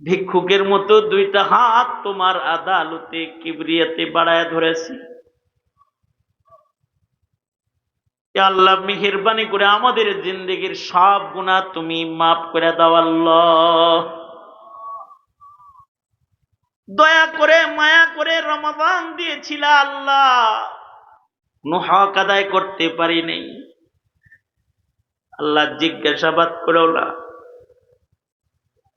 ভিক্ষুকের মতো দুইটা হাত তোমার আদালতে কিবরিয়াতে বাড়ায় ধরেছি। আল্লাহ মেহেরবানি করে আমাদের জিন্দেগির সব গুনাহ তুমি মাফ করে দাও আল্লাহ। দয়া করে মায়া করে রমাদান দিয়েছিল আল্লাহ, কোনো হক আদায় করতে পারি নাই আল্লাহ। জিজ্ঞাসাবাদ করো না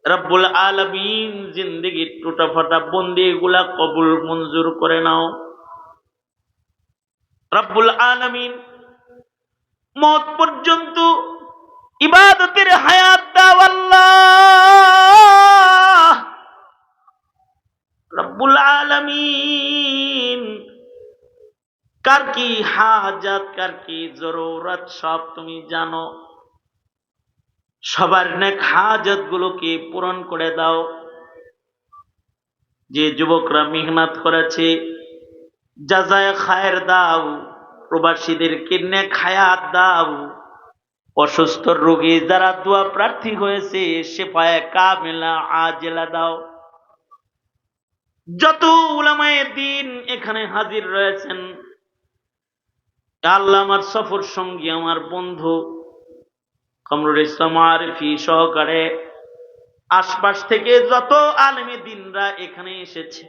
রব্বুল আলামিন, জিন্দেগির টুটা ফাটা বন্দি গুলা কবুল মঞ্জুর করে নাও রব্বুল আলামিন। মওত পর্যন্ত ইবাদতের হায়াত দাও আল্লাহ রব্বুল আলামিন। কার কি হাজাত, কার কি জরুরত সব তুমি জানো। সবার নেক হাজাত গুলোকে পূরণ করে দাও। যে যুবকরা মেহনত করেছে জাযায়ে খায়ের দাও, প্রবাসীদেরকে নেক হায়াত দাও। অসুস্থ রোগী যারা দোয়া প্রার্থী হয়েছে শিফায়ে কামিলা আজেলা দাও। যত উলামায়ে দ্বীন এখানে হাজির রয়েছেন আল্লাহ, আমার সফর সঙ্গী আমার বন্ধু কামরুল ইসলাম আরিফি সহকারে আশপাশ থেকে যত আলেমে দ্বীনরা এখানে এসেছে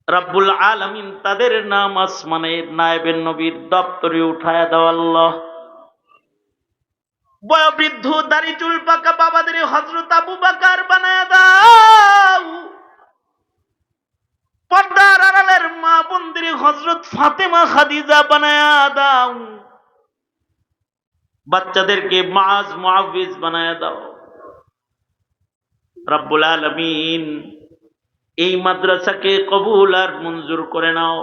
রব্বুল আলামিন তাদের নাম আসমানে নায়েবে নবীর দপ্তরে উঠায়া দাও আল্লাহ। বয়োবৃদ্ধ দাড়ি চুল পাকা বাবাদের হযরত আবু বকর বানায়া দাও। পর্দার আড়ালের মা বোনদের হযরত ফাতেমা খাদিজা বানায়া দাও। বাচ্চাদেরকে মুআজ মুআউযিজ বানায়া দাও রব্বুল আলামিন। এই মাদ্রাসাকে কবুল আর মঞ্জুর করে নাও।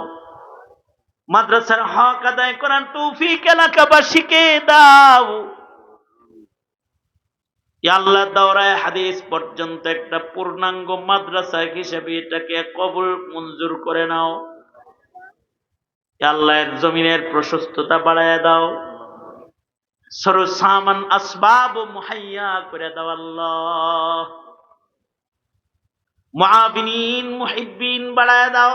মাদ্রাসার হক আদায় করার তৌফিক এলাকাবাসীকে দাও। ইয়া আল্লাহ, দাওরায়ে হাদিস পর্যন্ত একটা পূর্ণাঙ্গ মাদ্রাসা হিসেবে এটাকে কবুল মঞ্জুর করে নাও। ইয়া আল্লাহ, এর জমিনের প্রশস্ততা বাড়ায় দাও। সরসামান আসবাব মুহাইয়া করে দাও আল্লাহ। মুআবিনিন মুহিব্বিন বাড়ায় দাও।